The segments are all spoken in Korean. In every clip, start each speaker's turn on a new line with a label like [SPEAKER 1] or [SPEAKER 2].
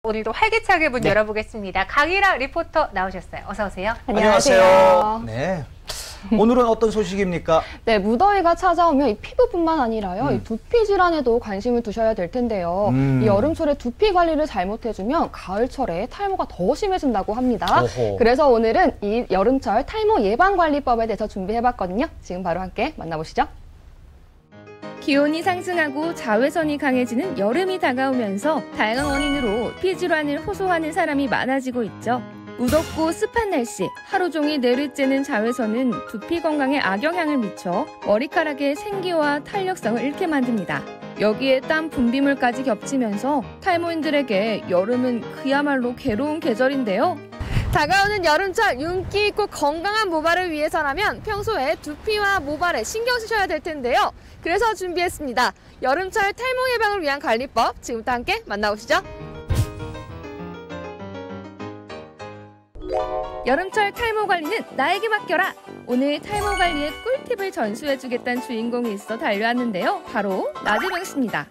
[SPEAKER 1] 오늘도 활기차게 문 열어보겠습니다. 강일아 리포터 나오셨어요. 어서 오세요.
[SPEAKER 2] 안녕하세요. 네. 오늘은 어떤 소식입니까?
[SPEAKER 3] 네, 무더위가 찾아오면 이 피부뿐만 아니라요, 이 두피 질환에도 관심을 두셔야 될 텐데요. 이 여름철에 두피 관리를 잘못해주면 가을철에 탈모가 더 심해진다고 합니다.
[SPEAKER 2] 어허.
[SPEAKER 3] 그래서 오늘은 이 여름철 탈모 예방관리법에 대해서 준비해봤거든요. 지금 바로 함께 만나보시죠.
[SPEAKER 4] 기온이 상승하고 자외선이 강해지는 여름이 다가오면서 다양한 원인으로 두피 질환을 호소하는 사람이 많아지고 있죠. 무덥고 습한 날씨, 하루 종일 내리쬐는 자외선은 두피 건강에 악영향을 미쳐 머리카락의 생기와 탄력성을 잃게 만듭니다. 여기에 땀 분비물까지 겹치면서 탈모인들에게 여름은 그야말로 괴로운 계절인데요. 다가오는 여름철 윤기 있고 건강한 모발을 위해서라면 평소에 두피와 모발에 신경 쓰셔야 될 텐데요. 그래서 준비했습니다. 여름철 탈모 예방을 위한 관리법, 지금부터 함께 만나보시죠. 여름철 탈모 관리는 나에게 맡겨라! 오늘 탈모 관리의 꿀팁을 전수해주겠다는 주인공이 있어 달려왔는데요. 바로 나재명 씨입니다.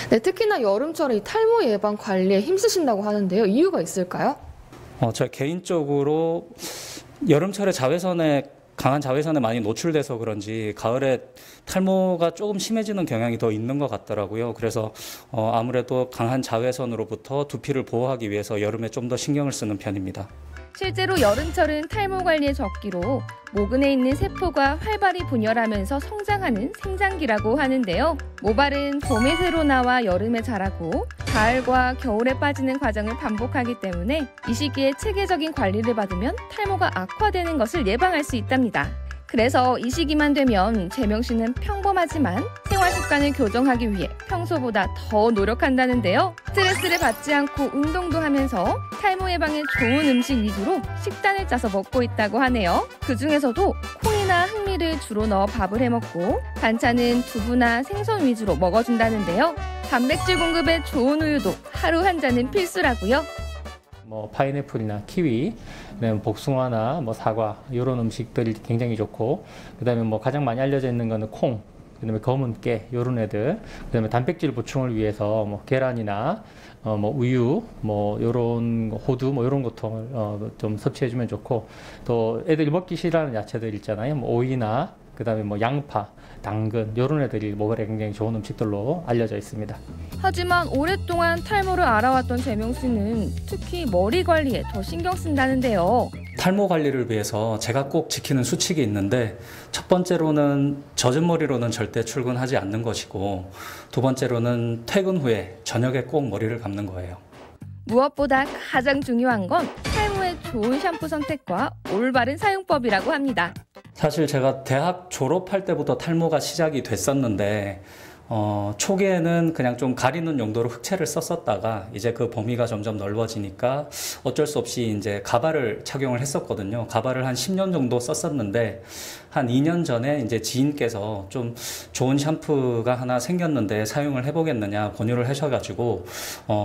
[SPEAKER 3] 네, 특히나 여름철에 이 탈모 예방 관리에 힘쓰신다고 하는데요. 이유가 있을까요?
[SPEAKER 5] 저 개인적으로 여름철에 강한 자외선에 많이 노출돼서 그런지 가을에 탈모가 조금 심해지는 경향이 더 있는 것 같더라고요. 그래서 아무래도 강한 자외선으로부터 두피를 보호하기 위해서 여름에 좀 더 신경을 쓰는 편입니다.
[SPEAKER 4] 실제로 여름철은 탈모 관리의 적기로 모근에 있는 세포가 활발히 분열하면서 성장하는 생장기라고 하는데요. 모발은 봄에 새로 나와 여름에 자라고 가을과 겨울에 빠지는 과정을 반복하기 때문에 이 시기에 체계적인 관리를 받으면 탈모가 악화되는 것을 예방할 수 있답니다. 그래서 이 시기만 되면 재명 씨는 평범하지만 생활 습관을 교정하기 위해 평소보다 더 노력한다는데요. 스트레스를 받지 않고 운동도 하면서 탈모 예방에 좋은 음식 위주로 식단을 짜서 먹고 있다고 하네요. 그중에서도 콩이나 흑미를 주로 넣어 밥을 해먹고 반찬은 두부나 생선 위주로 먹어준다는데요. 단백질 공급에 좋은 우유도 하루 한 잔은 필수라고요.
[SPEAKER 6] 파인애플이나 키위, 그다음에 복숭아나 사과 이런 음식들이 굉장히 좋고, 그다음에 가장 많이 알려져 있는 거는 콩, 그다음에 검은 깨 이런 애들, 그다음에 단백질 보충을 위해서 계란이나 우유, 이런 호두 이런 것도 좀 섭취해주면 좋고, 또 애들이 먹기 싫어하는 야채들 있잖아요. 오이나 그다음에 양파, 당근 이런 애들이 모발에 굉장히 좋은 음식들로 알려져 있습니다.
[SPEAKER 4] 하지만 오랫동안 탈모를 알아왔던 재명 씨는 특히 머리 관리에 더 신경 쓴다는데요.
[SPEAKER 5] 탈모 관리를 위해서 제가 꼭 지키는 수칙이 있는데, 첫 번째로는 젖은 머리로는 절대 출근하지 않는 것이고, 두 번째로는 퇴근 후에 저녁에 꼭 머리를 감는 거예요.
[SPEAKER 4] 무엇보다 가장 중요한 건 탈모에 좋은 샴푸 선택과 올바른 사용법이라고 합니다.
[SPEAKER 5] 사실 제가 대학 졸업할 때부터 탈모가 시작이 됐었는데, 초기에는 그냥 좀 가리는 용도로 흑채를 썼었다가 이제 그 범위가 점점 넓어지니까 어쩔 수 없이 이제 가발을 착용을 했었거든요. 가발을 한 10년 정도 썼었는데, 한 2년 전에 이제 지인께서 좀 좋은 샴푸가 하나 생겼는데 사용을 해보겠느냐 권유를 하셔가지고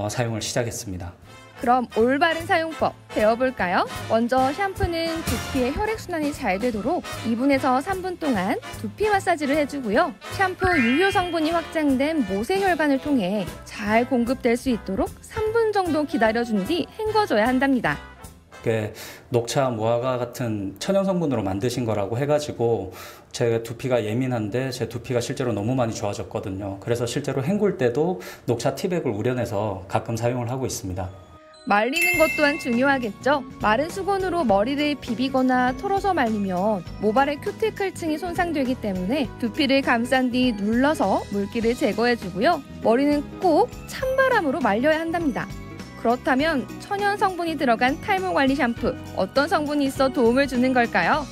[SPEAKER 5] 사용을 시작했습니다.
[SPEAKER 4] 그럼 올바른 사용법 배워볼까요? 먼저 샴푸는 두피의 혈액순환이 잘 되도록 2분에서 3분 동안 두피 마사지를 해주고요. 샴푸 유효 성분이 확장된 모세혈관을 통해 잘 공급될 수 있도록 3분 정도 기다려준 뒤 헹궈줘야 한답니다.
[SPEAKER 5] 녹차, 무화과 같은 천연 성분으로 만드신 거라고 해가지고 제 두피가 예민한데 제 두피가 실제로 너무 많이 좋아졌거든요. 그래서 실제로 헹굴 때도 녹차 티백을 우려내서 가끔 사용을 하고 있습니다.
[SPEAKER 4] 말리는 것 또한 중요하겠죠. 마른 수건으로 머리를 비비거나 털어서 말리면 모발의 큐티클층이 손상되기 때문에 두피를 감싼 뒤 눌러서 물기를 제거해주고요. 머리는 꼭 찬바람으로 말려야 한답니다. 그렇다면 천연 성분이 들어간 탈모 관리 샴푸, 어떤 성분이 있어 도움을 주는 걸까요?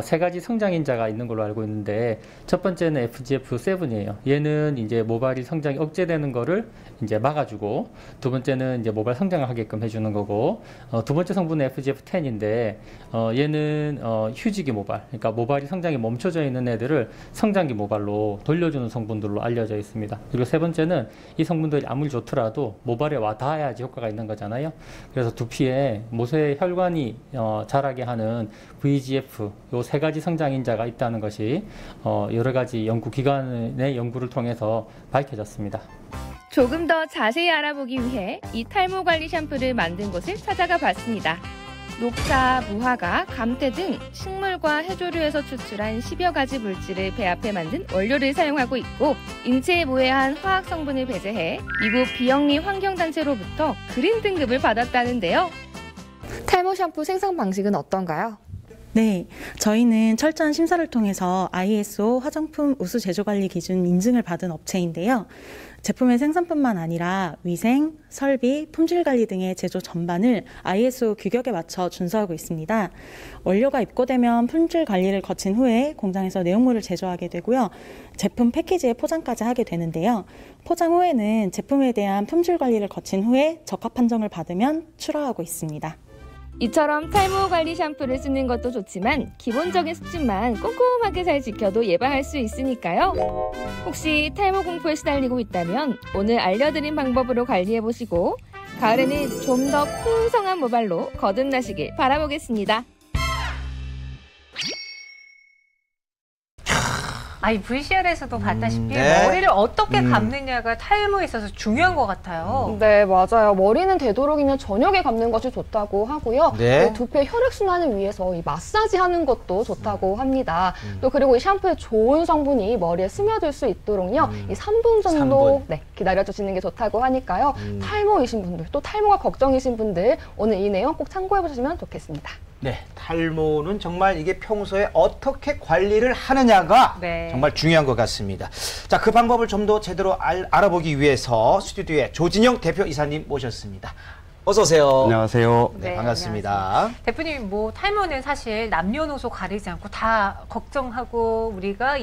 [SPEAKER 6] 세 가지 성장인자가 있는 걸로 알고 있는데, 첫 번째는 FGF7이에요. 얘는 이제 모발이 성장이 억제되는 거를 이제 막아주고, 두 번째는 이제 모발 성장을 하게끔 해주는 거고, 두 번째 성분은 FGF10인데, 얘는 휴지기 모발, 그러니까 모발이 성장이 멈춰져 있는 애들을 성장기 모발로 돌려주는 성분들로 알려져 있습니다. 그리고 세 번째는 이 성분들이 아무리 좋더라도 모발에 와 닿아야지 효과가 있는 거잖아요. 그래서 두피에 모세 혈관이 자라게 하는 VEGF, 요 세 가지 성장인자가 있다는 것이 여러 가지 연구기관의 연구를 통해서 밝혀졌습니다.
[SPEAKER 4] 조금 더 자세히 알아보기 위해 이 탈모 관리 샴푸를 만든 곳을 찾아가 봤습니다. 녹차, 무화과, 감태 등 식물과 해조류에서 추출한 10여 가지 물질을 배합해 만든 원료를 사용하고 있고 인체에 무해한 화학 성분을 배제해 미국 비영리 환경단체로부터 그린 등급을 받았다는데요.
[SPEAKER 3] 탈모 샴푸 생산 방식은 어떤가요?
[SPEAKER 7] 네, 저희는 철저한 심사를 통해서 ISO 화장품 우수 제조 관리 기준 인증을 받은 업체인데요. 제품의 생산뿐만 아니라 위생, 설비, 품질 관리 등의 제조 전반을 ISO 규격에 맞춰 준수하고 있습니다. 원료가 입고되면 품질 관리를 거친 후에 공장에서 내용물을 제조하게 되고요. 제품 패키지에 포장까지 하게 되는데요. 포장 후에는 제품에 대한 품질 관리를 거친 후에 적합 판정을 받으면 출하하고 있습니다.
[SPEAKER 4] 이처럼 탈모 관리 샴푸를 쓰는 것도 좋지만 기본적인 수칙만 꼼꼼하게 잘 지켜도 예방할 수 있으니까요. 혹시 탈모 공포에 시달리고 있다면 오늘 알려드린 방법으로 관리해보시고 가을에는 좀 더 풍성한 모발로 거듭나시길 바라보겠습니다.
[SPEAKER 1] 이 VCR에서도 봤다시피
[SPEAKER 2] 네.
[SPEAKER 1] 머리를 어떻게 감느냐가 탈모에 있어서 중요한 것 같아요.
[SPEAKER 3] 네, 맞아요. 머리는 되도록이면 저녁에 감는 것이 좋다고 하고요.
[SPEAKER 2] 네.
[SPEAKER 3] 또 두피 혈액순환을 위해서 이 마사지 하는 것도 좋다고 합니다. 또 그리고 이 샴푸의 좋은 성분이 머리에 스며들 수 있도록요. 이 3분 정도
[SPEAKER 2] 3분.
[SPEAKER 3] 네, 기다려주시는 게 좋다고 하니까요. 탈모이신 분들, 또 탈모가 걱정이신 분들 오늘 이 내용 꼭 참고해 보시면 좋겠습니다.
[SPEAKER 2] 네, 탈모는 정말 이게 평소에 어떻게 관리를 하느냐가
[SPEAKER 1] 네.
[SPEAKER 2] 정말 중요한 것 같습니다. 자, 그 방법을 좀 더 제대로 알아보기 위해서 스튜디오에 조진영 대표 이사님 모셨습니다. 어서 오세요.
[SPEAKER 8] 안녕하세요.
[SPEAKER 2] 네,
[SPEAKER 1] 네,
[SPEAKER 2] 반갑습니다.
[SPEAKER 1] 안녕하세요. 대표님, 탈모는 사실 남녀노소 가리지 않고 다 걱정하고 우리가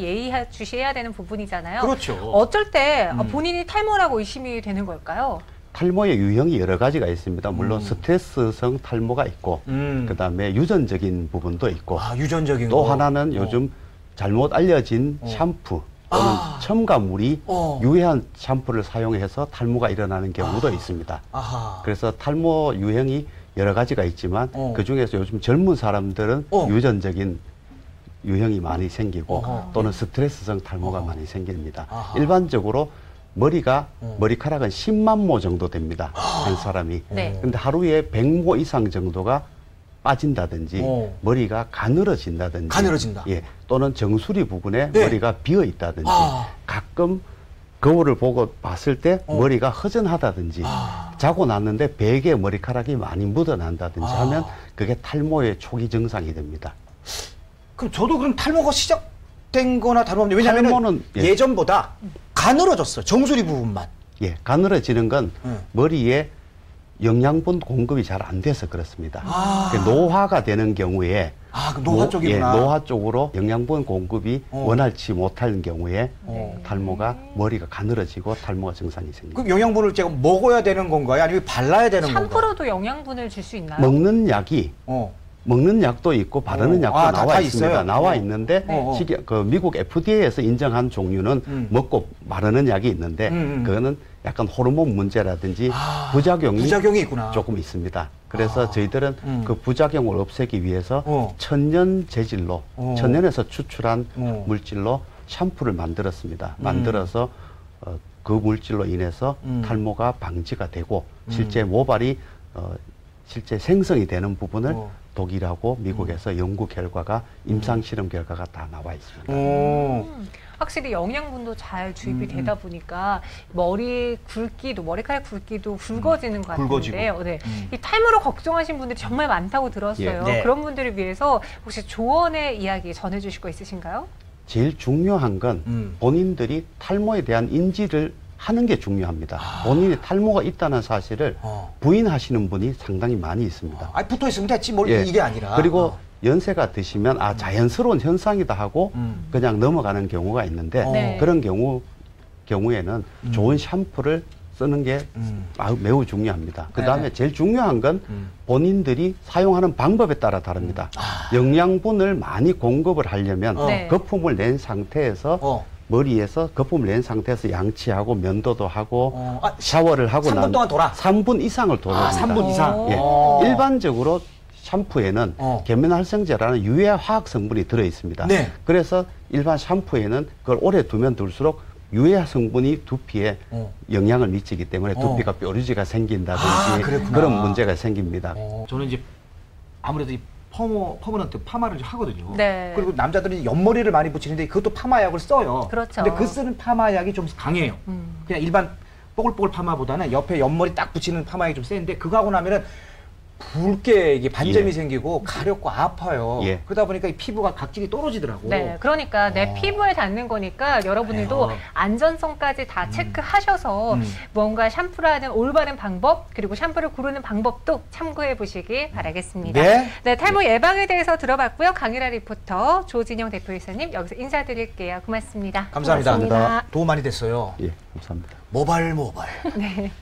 [SPEAKER 1] 주시해야 되는 부분이잖아요.
[SPEAKER 2] 그렇죠.
[SPEAKER 1] 어쩔 때 본인이 탈모라고 의심이 되는 걸까요?
[SPEAKER 8] 탈모의 유형이 여러 가지가 있습니다. 물론 스트레스성 탈모가 있고 그다음에 유전적인 부분도 있고
[SPEAKER 2] 유전적인
[SPEAKER 8] 또
[SPEAKER 2] 거.
[SPEAKER 8] 하나는 요즘 잘못 알려진 샴푸 또는 첨가물이 유해한 샴푸를 사용해서 탈모가 일어나는 경우도 있습니다.
[SPEAKER 2] 아하.
[SPEAKER 8] 그래서 탈모 유형이 여러 가지가 있지만 그중에서 요즘 젊은 사람들은 유전적인 유형이 많이 생기고 또는 스트레스성 탈모가 많이 생깁니다. 일반적으로 머리카락은 10만 모 정도 됩니다. 한 사람이.
[SPEAKER 1] 네.
[SPEAKER 8] 근데 하루에 100모 이상 정도가 빠진다든지 머리가 가늘어진다든지
[SPEAKER 2] 가늘어진다.
[SPEAKER 8] 예, 또는 정수리 부분에
[SPEAKER 2] 네.
[SPEAKER 8] 머리가 비어 있다든지 가끔 거울을 보고 봤을 때 머리가 허전하다든지 자고 났는데 베개에 머리카락이 많이 묻어난다든지 하면 그게 탈모의 초기 증상이 됩니다.
[SPEAKER 2] 그럼 저도 그럼 탈모가 시작된 거나 다름없는데 왜냐하면
[SPEAKER 8] 탈모는
[SPEAKER 2] 예전보다 가늘어졌어요. 정수리 부분만.
[SPEAKER 8] 예, 가늘어지는 건 머리에 영양분 공급이 잘 안 돼서 그렇습니다. 노화가 되는 경우에
[SPEAKER 2] 그럼 노화 쪽이구나.
[SPEAKER 8] 예, 노화 쪽으로 영양분 공급이 원활치 못하는 경우에 탈모가 머리가 가늘어지고 탈모가 증상이 생깁니다.
[SPEAKER 2] 그럼 영양분을 제가 먹어야 되는 건가요? 아니면 발라야 되는 건가요?
[SPEAKER 1] 샴푸로도 영양분을 줄 수 있나요?
[SPEAKER 8] 먹는 약도 있고 바르는 약도 나와 있습니다.
[SPEAKER 2] 있어요?
[SPEAKER 8] 나와 있는데 미국 FDA에서 인정한 종류는 먹고 바르는 약이 있는데 그거는 약간 호르몬 문제라든지 부작용이
[SPEAKER 2] 있구나.
[SPEAKER 8] 조금 있습니다. 그래서 저희들은 그 부작용을 없애기 위해서 천연 재질로 천연에서 추출한 물질로 샴푸를 만들었습니다. 만들어서 그 물질로 인해서 탈모가 방지가 되고 실제 모발이 실제 생성이 되는 부분을 독일하고 미국에서 연구 결과가 임상 실험 결과가 다 나와 있습니다.
[SPEAKER 1] 확실히 영양분도 잘 주입이 되다 보니까 머리카락 굵기도 굵어지는 것 같은데요. 네. 이 탈모로 걱정하신 분들이 정말 많다고 들었어요.
[SPEAKER 2] 네.
[SPEAKER 1] 그런 분들을 위해서 혹시 조언의 이야기 전해주실 거 있으신가요?
[SPEAKER 8] 제일 중요한 건 본인들이 탈모에 대한 인지를 하는 게 중요합니다. 본인이 탈모가 있다는 사실을 부인하시는 분이 상당히 많이 있습니다.
[SPEAKER 2] 붙어 있으면 됐지 뭘
[SPEAKER 8] 예.
[SPEAKER 2] 이게 아니라.
[SPEAKER 8] 그리고 연세가 드시면 자연스러운 현상이다 하고 그냥 넘어가는 경우가 있는데
[SPEAKER 1] 네.
[SPEAKER 8] 그런 경우에는 좋은 샴푸를 쓰는 게 매우 중요합니다. 그 다음에 제일 중요한 건 본인들이 사용하는 방법에 따라 다릅니다. 영양분을 많이 공급을 하려면 거품을 낸 상태에서 머리에서 거품을 낸 상태에서 양치하고 면도도 하고 샤워를 하고
[SPEAKER 2] 3분 동안 돌아?
[SPEAKER 8] 3분 이상을 돌아야 합니다.
[SPEAKER 2] 3분 이상?
[SPEAKER 8] 예. 일반적으로 샴푸에는 계면활성제라는 유해 화학 성분이 들어 있습니다.
[SPEAKER 2] 네.
[SPEAKER 8] 그래서 일반 샴푸에는 그걸 오래 두면 둘수록 유해 성분이 두피에 영향을 미치기 때문에 두피가 뾰루지가 생긴다든지 그런 문제가 생깁니다.
[SPEAKER 2] 저는 이제 아무래도 이 퍼머넌트 파마를 하거든요.
[SPEAKER 1] 네.
[SPEAKER 2] 그리고 남자들은 옆머리를 많이 붙이는데 그것도 파마약을 써요.
[SPEAKER 1] 그렇죠.
[SPEAKER 2] 근데 그 쓰는 파마약이 좀 강해요. 그냥 일반 뽀글뽀글 파마보다는 옆에 옆머리 딱 붙이는 파마약이 좀 센데 그거 하고 나면은 붉게 이게 반점이 생기고 가렵고 아파요. 그러다 보니까 이 피부가 각질이 떨어지더라고.
[SPEAKER 1] 네, 그러니까 내 피부에 닿는 거니까 여러분들도
[SPEAKER 2] 그래요.
[SPEAKER 1] 안전성까지 다 체크하셔서 뭔가 샴푸라는 올바른 방법 그리고 샴푸를 고르는 방법도 참고해 보시기 바라겠습니다.
[SPEAKER 2] 네.
[SPEAKER 1] 탈모 예방에 대해서 들어봤고요. 강일아 리포터, 조진영 대표이사님 여기서 인사드릴게요. 고맙습니다.
[SPEAKER 2] 감사합니다.
[SPEAKER 1] 고맙습니다.
[SPEAKER 2] 도움 많이 됐어요.
[SPEAKER 8] 예, 감사합니다.
[SPEAKER 2] 모발.
[SPEAKER 1] 네.